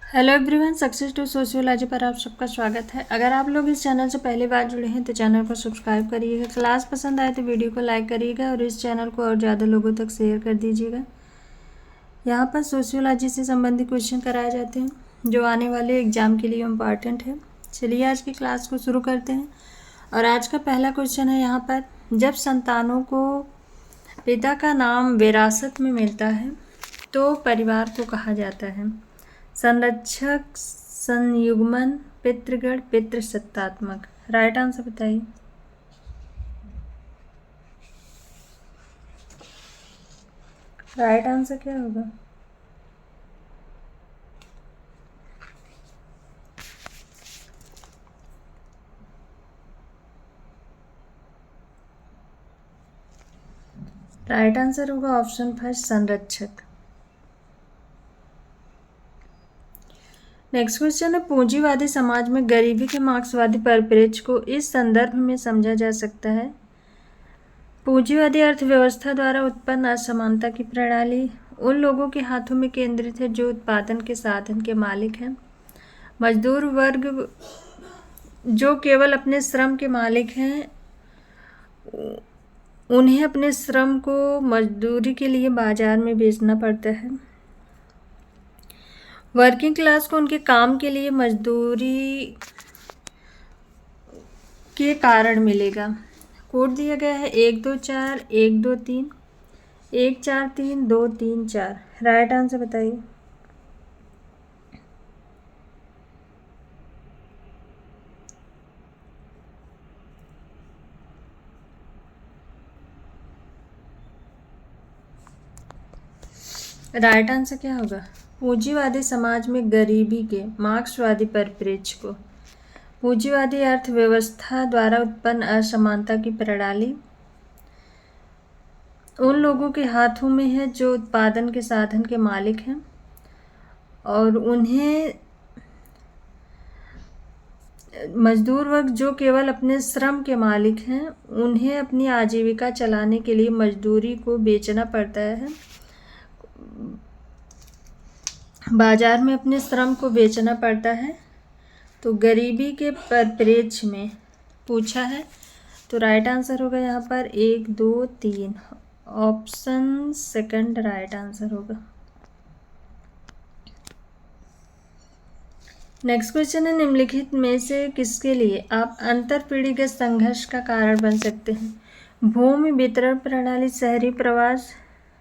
Hello everyone, success to sociology पर आप सबका स्वागत है। अगर आप लोग इस चैनल से पहली बार जुड़े हैं तो चैनल को सब्सक्राइब करिएगा। क्लास पसंद आए तो वीडियो को लाइक करिएगा और इस चैनल को और ज़्यादा लोगों तक शेयर कर दीजिएगा। यहाँ पर सोशियोलॉजी से संबंधित क्वेश्चन कराए जाते हैं जो आने वाले एग्जाम के लिए इम्पॉर्टेंट है। चलिए आज की क्लास को शुरू करते हैं। और आज का पहला क्वेश्चन है यहाँ पर, जब संतानों को पिता का नाम विरासत में मिलता है तो परिवार को कहा जाता है? संरक्षक, संयुग्मन, पितृगण, पितृसत्तात्मक। राइट आंसर बताइए। राइट आंसर क्या होगा? राइट आंसर होगा ऑप्शन फर्स्ट, संरक्षक। नेक्स्ट क्वेश्चन है, पूंजीवादी समाज में गरीबी के मार्क्सवादी परिप्रेक्ष्य को इस संदर्भ में समझा जा सकता है? पूंजीवादी अर्थव्यवस्था द्वारा उत्पन्न असमानता की प्रणाली उन लोगों के हाथों में केंद्रित है जो उत्पादन के साधन के मालिक हैं। मजदूर वर्ग जो केवल अपने श्रम के मालिक हैं, उन्हें अपने श्रम को मजदूरी के लिए बाजार में बेचना पड़ता है। वर्किंग क्लास को उनके काम के लिए मजदूरी के कारण मिलेगा। कोड दिया गया है 1 2 4 1 2 3 1 4 3 2 3 4। राइट आंसर बताइए। राइट आंसर क्या होगा? पूंजीवादी समाज में गरीबी के मार्क्सवादी परिप्रेक्ष्य को पूंजीवादी अर्थव्यवस्था द्वारा उत्पन्न असमानता की प्रणाली उन लोगों के हाथों में है जो उत्पादन के साधन के मालिक हैं और उन्हें मजदूर वर्ग जो केवल अपने श्रम के मालिक हैं, उन्हें अपनी आजीविका चलाने के लिए मजदूरी को बेचना पड़ता है, बाजार में अपने श्रम को बेचना पड़ता है। तो गरीबी के परिप्रेक्ष्य में पूछा है, तो राइट आंसर होगा यहाँ पर 1 2 3, ऑप्शन सेकंड राइट आंसर होगा। नेक्स्ट क्वेश्चन है, निम्नलिखित में से किसके लिए आप अंतर पीढ़ीगत संघर्ष का कारण बन सकते हैं? भूमि वितरण प्रणाली, शहरी प्रवास,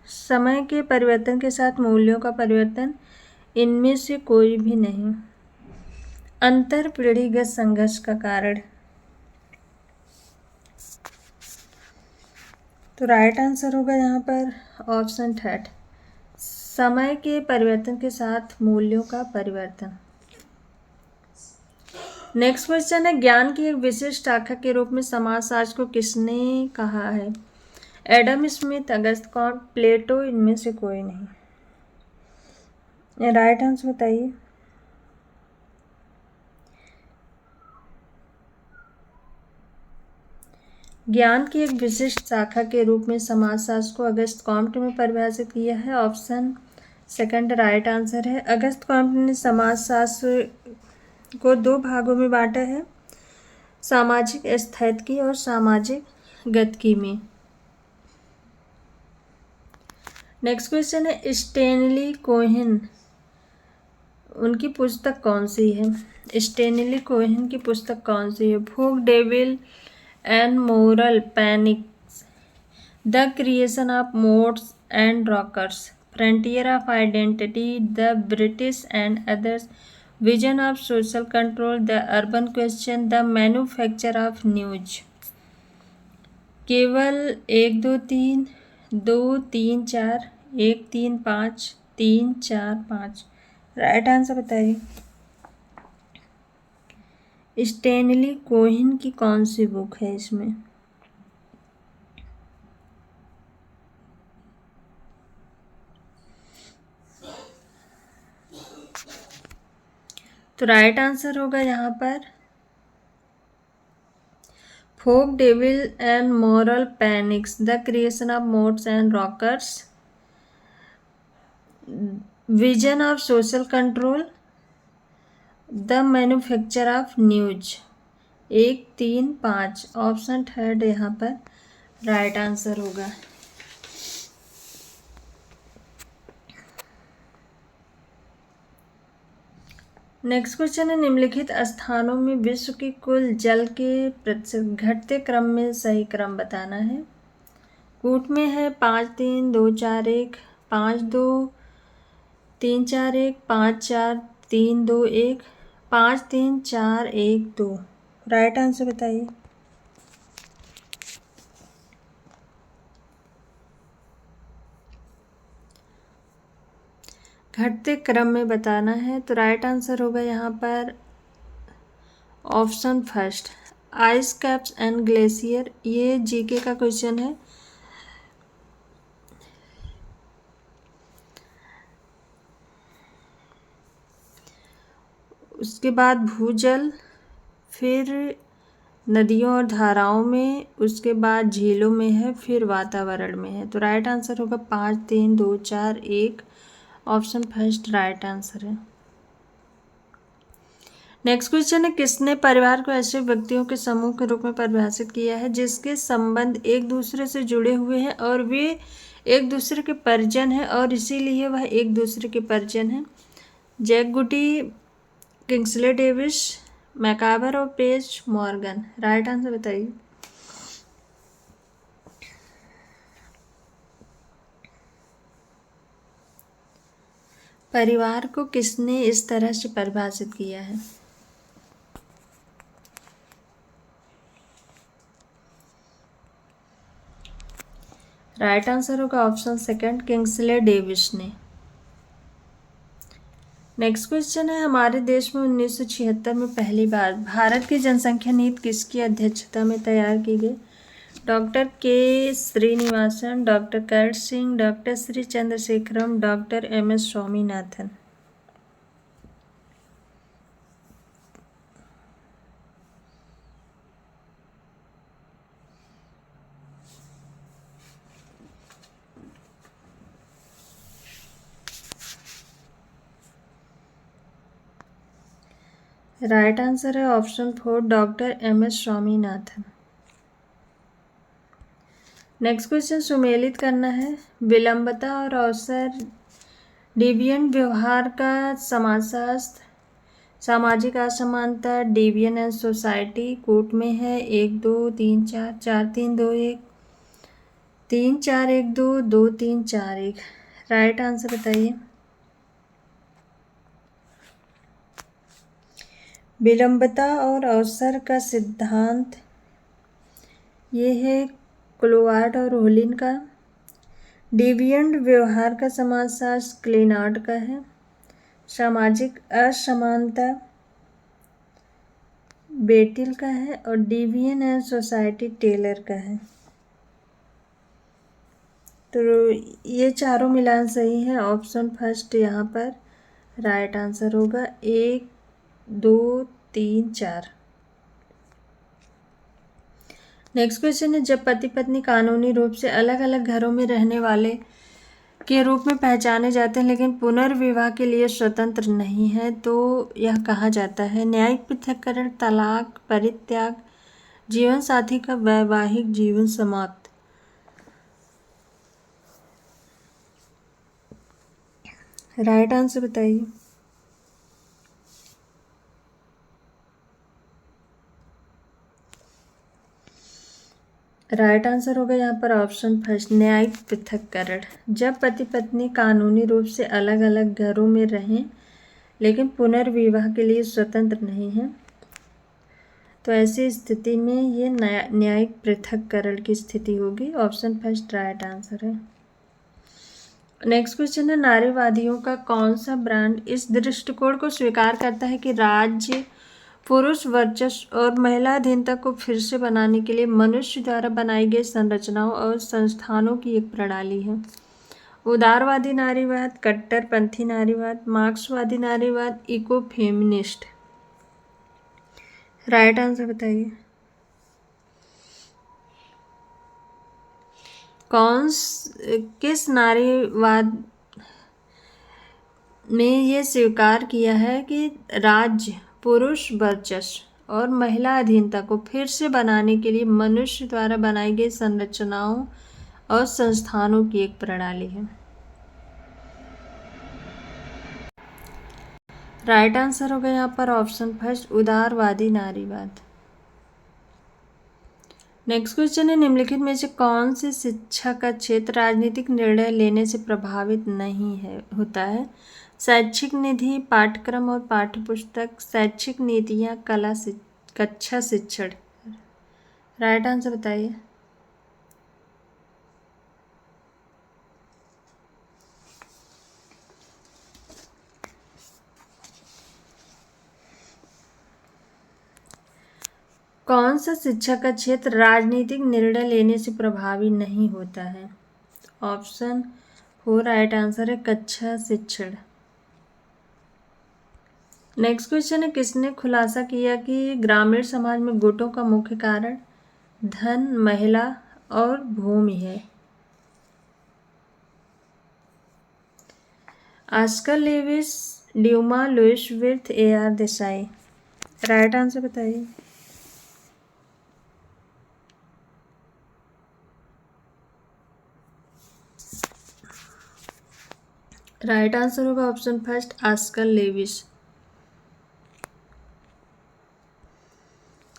समय के परिवर्तन के साथ मूल्यों का परिवर्तन, इनमें से कोई भी नहीं। अंतर पीढ़ीगत संघर्ष का कारण, तो राइट आंसर होगा यहाँ पर ऑप्शन थर्ड, समय के परिवर्तन के साथ मूल्यों का परिवर्तन। नेक्स्ट क्वेश्चन है, ज्ञान की एक विशिष्ट शाखा के रूप में समाजशास्त्र को किसने कहा है? एडम स्मिथ, अगस्त कॉम्ट, प्लेटो, इनमें से कोई नहीं। राइट आंसर बताइए। ज्ञान की एक विशिष्ट शाखा के रूप में समाजशास्त्र को अगस्त कॉम्ट ने परिभाषित किया है, ऑप्शन सेकंड राइट आंसर है। अगस्त कॉम्ट ने समाजशास्त्र को 2 भागों में बांटा है, सामाजिक स्थैतिकी और सामाजिक गतिकी में। नेक्स्ट क्वेश्चन है, स्टेनली कोहेन, उनकी पुस्तक कौन सी है? स्टेनली कोहेन की पुस्तक कौन सी है? Folk devil and moral panics, the creation of mods and rockers, frontier of identity, the British and others, vision of social control, the urban question, the manufacture of news. केवल 1 2 3 2 3 4 1 3 5 3 4 5। Right answer बताइए। Stanley Cohen की कौन सी book है इसमें? तो right answer होगा यहाँ पर folk devil and moral panics, the creation of mods and rockers, vision of social control, the manufacture of news. 1, 3, 5 option third यहाँ पर राइट आंसर होगा। नेक्स्ट क्वेश्चन है, निम्नलिखित स्थानों में विश्व की कुल जल के प्रतिशत घटते क्रम में सही क्रम बताना है। कूट में है 5, 3, 2, 4, 1, 5, 2, 3, 4, 1, 5, 4, 3, 2, 1, 5, 3, 4, 1, 2। राइट आंसर बताइए। घटते क्रम में बताना है तो राइट आंसर होगा यहाँ पर option first, ice caps and glacier. ये जीके का क्वेश्चन है। उसके बाद भूजल, फिर नदियों और धाराओं में, उसके बाद झीलों में है, फिर वातावरण में है। तो राइट आंसर होगा 5, 3, 2, 4, 1। ऑप्शन फर्स्ट राइट आंसर है। नेक्स्ट क्वेश्चन है, किसने परिवार को ऐसे व्यक्तियों के समूह के रूप में परिभाषित किया है जिसके संबंध एक दूसरे से जुड़े हुए हैं और वे एक दूसरे के परिजन हैं और इसीलिए वह एक दूसरे के परिजन हैं। जैक गुटी, किंग्सले डेविस, मैकाबर और पेज मॉर्गन। राइट आंसर बताइए। परिवार को किसने इस तरह से परिभाषित किया है? राइट आंसर होगा ऑप्शन सेकंड, किंग्सले डेविस ने। नेक्स्ट क्वेश्चन है, हमारे देश में 1976 में पहली बार भारत की जनसंख्या नीति किसकी अध्यक्षता में तैयार की गई? डॉक्टर के श्रीनिवासन, डॉक्टर कर Singh, doctor Shri Chandrasekharam, doctor MS Swaminathan. Right answer है option 4, doctor MS Swaminathan. Next question सुमेलित करना है। विलंबता और अवसर, डेविएंट व्यवहार का समाजशास्त्र, सामाजिक असमानता, डेविएंट एंड सोसाइटी। कोर्ट में है 1, 2, 3, 4, 4, 3, 2, 1, 3, 4, 1, 2, 2, 3, 4, 1। राइट आंसर बताइए। विलंबता और अवसर का सिद्धांत ये है क्लोवार्ड और होलिन का। डेविएंट व्यवहार का समाजशास्त्र क्लेनार्ड का है। सामाजिक असमानता बेटिल का है और डेविएंट एंड सोसाइटी टेलर का है। तो ये चारों मिलान सही है। ऑप्शन फर्स्ट यहाँ पर राइट आंसर होगा। 1, 2, 3, 4। नेक्स्ट क्वेश्चन है, जब पति पत्नी कानूनी रूप से अलग अलग घरों में रहने वाले के रूप में पहचाने जाते हैं लेकिन पुनर्विवाह के लिए स्वतंत्र नहीं है तो यह कहा जाता है? न्यायिक पृथक्करण, तलाक, परित्याग, जीवन साथी का वैवाहिक जीवन समाप्त। राइट आंसर बताइए। राइट आंसर होगा यहाँ पर ऑप्शन फर्स्ट, न्यायिक पृथक्करण। जब पति पत्नी कानूनी रूप से अलग अलग घरों में रहें लेकिन पुनर्विवाह के लिए स्वतंत्र नहीं हैं तो ऐसी स्थिति में ये न्यायिक पृथक्करण की स्थिति होगी। ऑप्शन फर्स्ट राइट आंसर है। नेक्स्ट क्वेश्चन है, नारीवादियों का कौन सा ब्रांड इस दृष्टिकोण को स्वीकार करता है कि राज्य पुरुष वर्चस्व और महिला अधीनता को फिर से बनाने के लिए मनुष्य द्वारा बनाई गई संरचनाओं और संस्थानों की एक प्रणाली है? उदारवादी नारीवाद, कट्टरपंथी नारीवाद, मार्क्सवादी नारीवाद, इको फेमिनिस्ट। राइट आंसर बताइए। किस नारीवाद में ये स्वीकार किया है कि राज्य पुरुष वर्चस्व और महिला अधीनता को फिर से बनाने के लिए मनुष्य द्वारा बनाई गई संरचनाओं और संस्थानों की एक प्रणाली है। राइट आंसर होगा यहाँ पर ऑप्शन फर्स्ट, उदारवादी नारीवाद। नेक्स्ट क्वेश्चन है, निम्नलिखित में से कौन सी शिक्षा का क्षेत्र राजनीतिक निर्णय लेने से प्रभावित नहीं है होता है? शैक्षिक निधि, पाठ्यक्रम और पाठ्यपुस्तक, शैक्षिक नीतियाँ, कक्षा शिक्षण। राइट आंसर बताइए। कौन सा शिक्षा का क्षेत्र राजनीतिक निर्णय लेने से प्रभावी नहीं होता है? ऑप्शन 4 राइट आंसर है, कक्षा शिक्षण। नेक्स्ट क्वेश्चन है, किसने खुलासा किया कि ग्रामीण समाज में गुटों का मुख्य कारण धन, महिला और भूमि है? Oscar Lewis, Dumas, Louis Wirth, AR Desai. Right answer बताइए। राइट आंसर होगा option first, Oscar Lewis.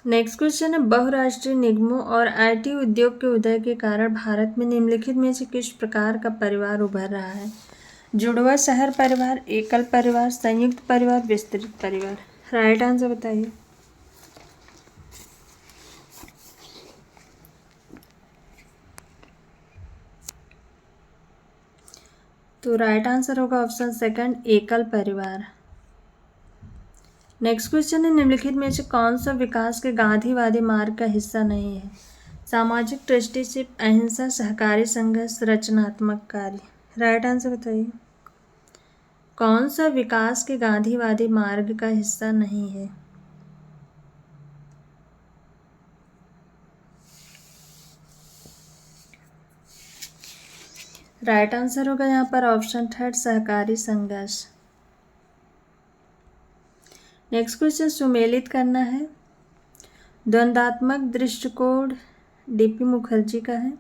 Next question है, बहुराष्ट्रीय निगमों और IT उद्योग के उदय के कारण भारत में निम्नलिखित में से किस प्रकार का परिवार उभर रहा है? जुड़वा शहर परिवार, एकल परिवार, संयुक्त परिवार, विस्तृत परिवार। राइट आंसर बताइए। तो राइट आंसर होगा ऑप्शन सेकंड, एकल परिवार। नेक्स्ट क्वेश्चन है, निम्नलिखित में से कौन सा विकास के गांधीवादी मार्ग का हिस्सा नहीं है? सामाजिक ट्रस्टीशिप, अहिंसा, सहकारी संघर्ष, रचनात्मक कार्य। राइट आंसर बताइए। कौन सा विकास के गांधीवादी मार्ग का हिस्सा नहीं है? राइट आंसर होगा यहाँ पर ऑप्शन थर्ड, सहकारी संघर्ष। नेक्स्ट क्वेश्चन, सुमेलित करना है। द्वंद्वात्मक दृष्टिकोण DP मुखर्जी का है,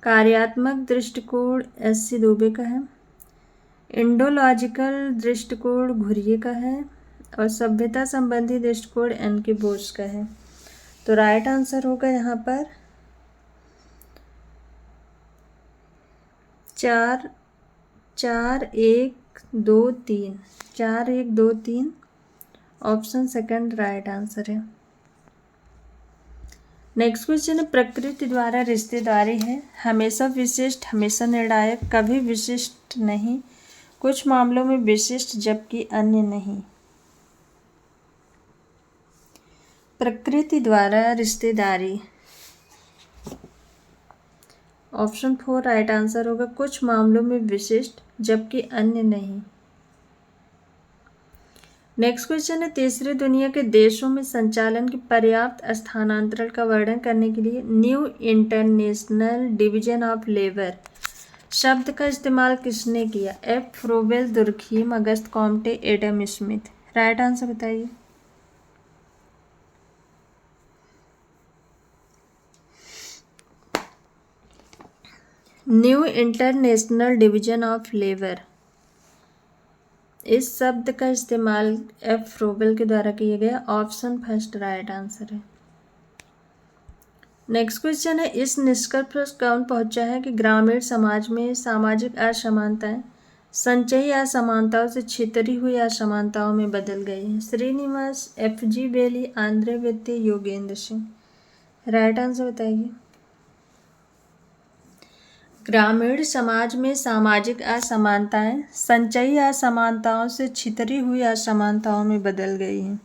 कार्यात्मक दृष्टिकोण SC दुबे का है, इंडोलॉजिकल दृष्टिकोण घुरिये का है और सभ्यता संबंधी दृष्टिकोण NK बोस का है। तो राइट आंसर होगा यहाँ पर 4 1 2 3, 4 1 2 3 ऑप्शन सेकंड राइट आंसर है। नेक्स्ट क्वेश्चन है, प्रकृति द्वारा रिश्तेदारी है, हमेशा विशिष्ट, हमेशा निर्णायक, कभी विशिष्ट नहीं, कुछ मामलों में विशिष्ट जबकि अन्य नहीं। प्रकृति द्वारा रिश्तेदारी, ऑप्शन 4 राइट आंसर होगा, कुछ मामलों में विशिष्ट जबकि अन्य नहीं। नेक्स्ट क्वेश्चन है, तीसरी दुनिया के देशों में संचालन के पर्याप्त स्थानांतरण का वर्णन करने के लिए new international division of labour शब्द का इस्तेमाल किसने किया? F Froebel, Durkheim, Auguste Comte, Adam Smith. Right answer बताइए। New international division of labour, इस शब्द का इस्तेमाल F फ्रोबेल के द्वारा किया गया, ऑप्शन फर्स्ट राइट आंसर है। नेक्स्ट क्वेश्चन है, इस निष्कर्ष पर कौन पहुंचा है कि ग्रामीण समाज में सामाजिक असमानताएं संचयी असमानताओं से छितरी हुई असमानताओं में बदल गई हैं? श्रीनिवास, FG बेली, आंद्रे वित्ते, योगेंद्र सिंह। राइट आंसर बताइए। ग्रामीण समाज में सामाजिक असमानताएं संचयी असमानताओं से छितरी हुई असमानताओं में बदल गई हैं,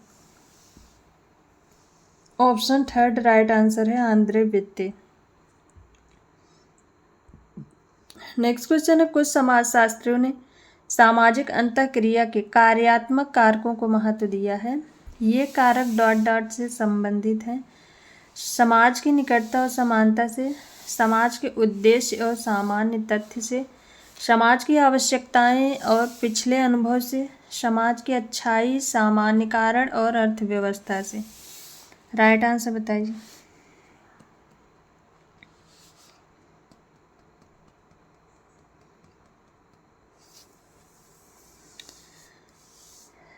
ऑप्शन थर्ड राइट आंसर है, आंद्रे वित्ते। नेक्स्ट क्वेश्चन है, कुछ समाजशास्त्रियों ने सामाजिक अंतःक्रिया के कार्यात्मक कारकों को महत्व दिया है। ये कारक डॉट डॉट से संबंधित हैं, समाज की निकटता और समानता से, समाज के उद्देश्य और सामान्य तथ्य से, समाज की आवश्यकताएं और पिछले अनुभव से, समाज की अच्छाई, सामान्यीकरण और अर्थव्यवस्था से। राइट आंसर बताइए।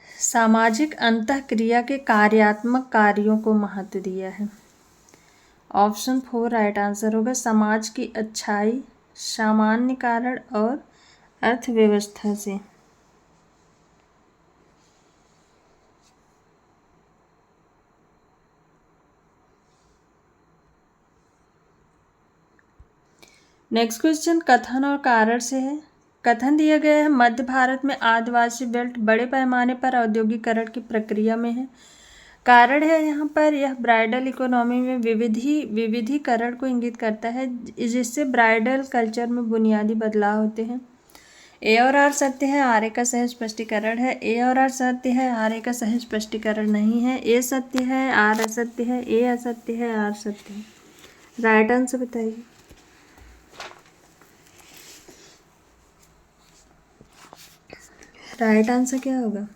सामाजिक अंतःक्रिया के कार्यात्मक कार्यों को महत्व दिया है। ऑप्शन 4 राइट आंसर होगा। समाज की अच्छाई, सामान्यीकरण और अर्थव्यवस्था से। नेक्स्ट क्वेश्चन कथन और कारण से है। कथन दिया गया है मध्य भारत में आदिवासी बेल्ट बड़े पैमाने पर औद्योगिकरण की प्रक्रिया में है। कारण है यहाँ पर यह ब्राइडल इकोनॉमी में विविधीकरण को इंगित करता है, जिससे ब्राइडल कल्चर में बुनियादी बदलाव होते हैं। ए और आर सत्य है, आर ए का सही स्पष्टीकरण है। ए और आर सत्य है, आर ए का सही स्पष्टीकरण नहीं है। ए सत्य है, आर असत्य है। ए असत्य है, आर सत्य है। राइट आंसर बताइए। राइट आंसर क्या होगा?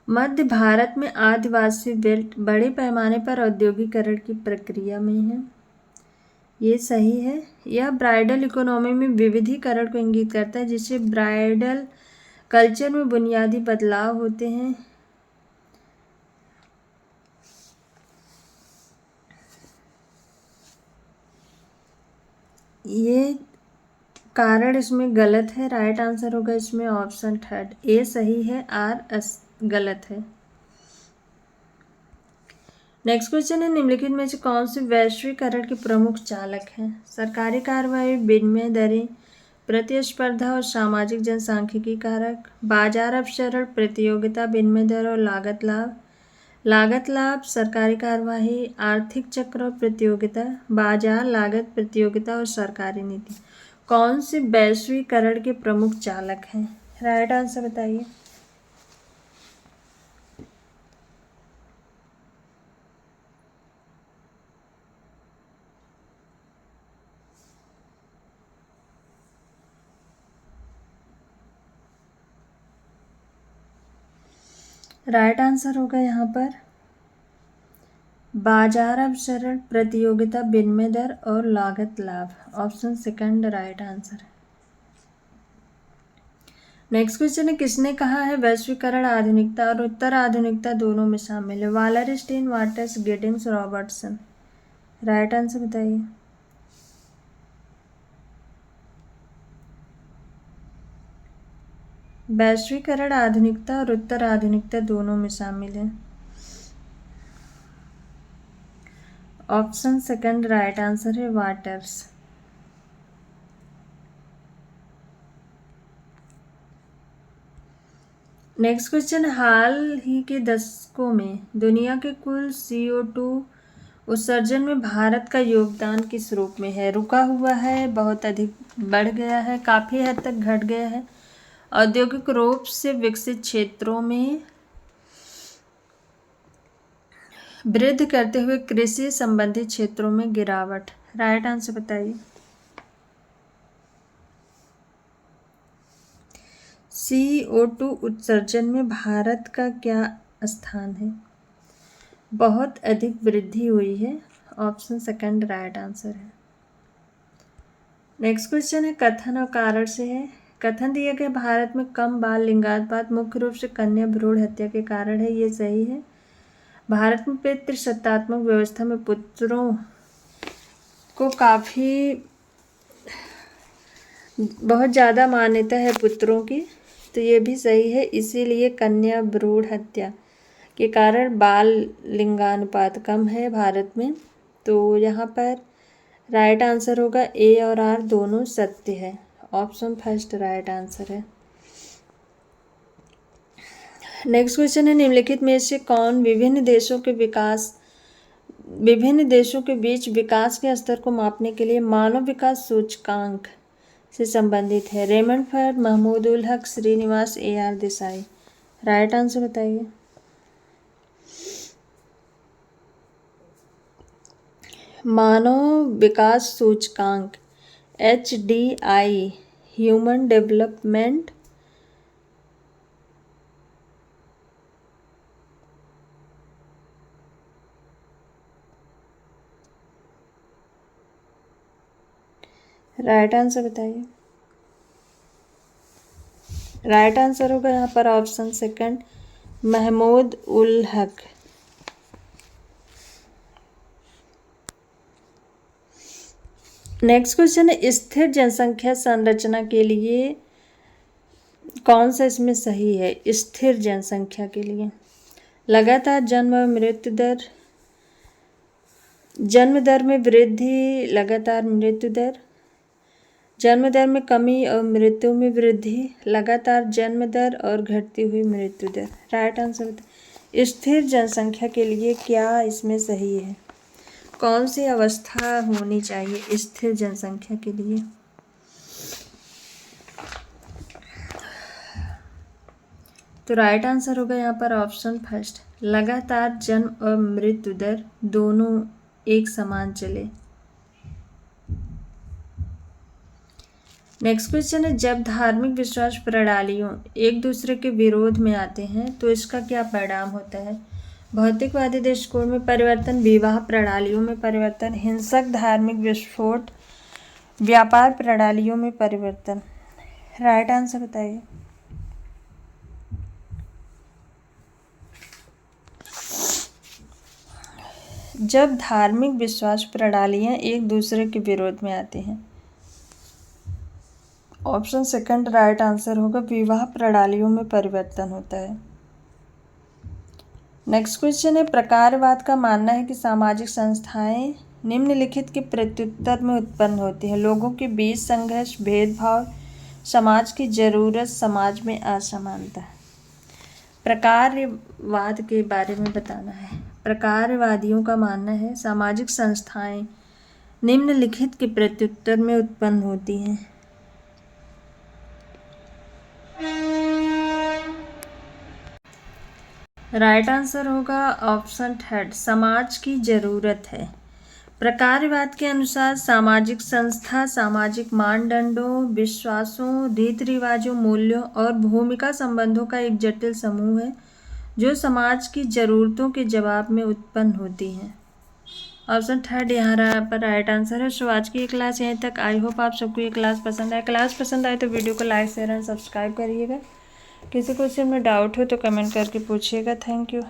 मध्य भारत में आदिवासी बेल्ट बड़े पैमाने पर औद्योगिकरण की प्रक्रिया में है। ये सही है। यह ब्राइडल इकोनॉमी में विविधीकरण को इंगित करता है, जिससे ब्राइडल कल्चर में बुनियादी बदलाव होते हैं। ये कारण इसमें गलत है। राइट आंसर होगा इसमें ऑप्शन 3 ए सही है, आर गलत है। नेक्स्ट क्वेश्चन है निम्नलिखित में से कौन से वैश्वीकरण के प्रमुख चालक हैं? सरकारी कार्रवाई, विनिमय दरें, प्रतिस्पर्धा और सामाजिक जनसांख्यिकी कारक, बाजार अपसरण, प्रतियोगिता, विनिमय दर और लागत लाभ। लागत लाभ, सरकारी कार्यवाही, आर्थिक चक्र और प्रतियोगिता, बाजार, लागत, प्रतियोगिता और सरकारी नीति। कौन से वैश्वीकरण के प्रमुख चालक हैं? राइट आंसर बताइए। राइट आंसर होगा यहाँ पर बाजार अपसरण, प्रतियोगिता, विनिमय दर और लागत लाभ। ऑप्शन 2 राइट आंसर है। नेक्स्ट क्वेश्चन है किसने कहा है वैश्वीकरण आधुनिकता और उत्तर आधुनिकता दोनों में शामिल है? Wallerstein, Waters, Giddens, Robertson. Right answer बताइए। वैश्वीकरण आधुनिकता और उत्तर आधुनिकता दोनों में शामिल है। ऑप्शन 2 राइट आंसर है, वाटर्स। नेक्स्ट क्वेश्चन हाल ही के दशकों में दुनिया के कुल CO2 उत्सर्जन में भारत का योगदान किस रूप में है? रुका हुआ है, बहुत अधिक बढ़ गया है, काफ़ी हद तक घट गया है, औद्योगिक रूप से विकसित क्षेत्रों में वृद्धि करते हुए कृषि संबंधित क्षेत्रों में गिरावट। राइट आंसर बताइए। CO2 उत्सर्जन में भारत का क्या स्थान है? बहुत अधिक वृद्धि हुई है। ऑप्शन 2 राइट आंसर है। नेक्स्ट क्वेश्चन है कथन और कारण से है। कथन दिया गया भारत में कम बाल लिंगानुपात मुख्य रूप से कन्या भ्रूण हत्या के कारण है। ये सही है। भारत में पितृसत्तात्मक व्यवस्था में पुत्रों को बहुत ज़्यादा मान्यता है पुत्रों की, तो ये भी सही है। इसीलिए कन्या भ्रूण हत्या के कारण बाल लिंगानुपात कम है भारत में। तो यहाँ पर राइट आंसर होगा ए और आर दोनों सत्य है। ऑप्शन 1 राइट आंसर है। नेक्स्ट क्वेश्चन है निम्नलिखित में से कौन विभिन्न देशों के बीच विकास के स्तर को मापने के लिए मानव विकास सूचकांक से संबंधित है? Raymond फर्ड, Mahmud ul Haq, Srinivas, AR Desai. Right answer बताइए। मानव विकास सूचकांक HDI, human development right answer बताइए। राइट आंसर होगा यहाँ पर ऑप्शन सेकंड, महमूद उल हक। नेक्स्ट क्वेश्चन है, स्थिर जनसंख्या संरचना के लिए कौन सा इसमें सही है? स्थिर जनसंख्या के लिए लगातार जन्म और मृत्यु दर, जन्म दर में वृद्धि, लगातार मृत्यु दर, जन्म दर में कमी और मृत्यु में वृद्धि, लगातार जन्म दर और घटती हुई मृत्यु दर। राइट आंसर बताइए। स्थिर जनसंख्या के लिए क्या इसमें सही है? कौन सी अवस्था होनी चाहिए स्थिर जनसंख्या के लिए? तो राइट आंसर होगा यहाँ पर ऑप्शन फर्स्ट, लगातार जन्म और मृत्यु दर दोनों एक समान चले। नेक्स्ट क्वेश्चन है, जब धार्मिक विश्वास प्रणालियों एक दूसरे के विरोध में आते हैं तो इसका क्या परिणाम होता है? भौतिकवादी दृष्टिकोण में परिवर्तन, विवाह प्रणालियों में परिवर्तन, हिंसक धार्मिक विस्फोट, व्यापार प्रणालियों में परिवर्तन। राइट आंसर बताइए। जब धार्मिक विश्वास प्रणालियां एक दूसरे के विरोध में आते हैं, ऑप्शन सेकंड राइट आंसर होगा, विवाह प्रणालियों में परिवर्तन होता है। नेक्स्ट क्वेश्चन है, प्रकारवाद का मानना है कि सामाजिक संस्थाएं निम्नलिखित के प्रत्युत्तर में उत्पन्न होती हैं: लोगों के बीच संघर्ष, भेदभाव, समाज की जरूरत, समाज में असमानता। प्रकारवाद के बारे में बताना है। प्रकारवादियों का मानना है सामाजिक संस्थाएं निम्नलिखित के प्रत्युत्तर में उत्पन्न होती हैं: राइट आंसर होगा ऑप्शन थर्ड, समाज की जरूरत है। प्रकारवाद के अनुसार सामाजिक संस्था सामाजिक मानदंडों, विश्वासों, रीति रिवाजों, मूल्यों और भूमिका संबंधों का एक जटिल समूह है जो समाज की जरूरतों के जवाब में उत्पन्न होती हैं। ऑप्शन थर्ड यहाँ पर राइट आंसर है। सो आज की ये क्लास यहीं तक। आई होप आप सबको ये क्लास पसंद आए। क्लास पसंद आए तो वीडियो को लाइक शेयर एंड सब्सक्राइब करिएगा। किसी क्वेश्चन में डाउट हो तो कमेंट करके पूछिएगा। Thank you.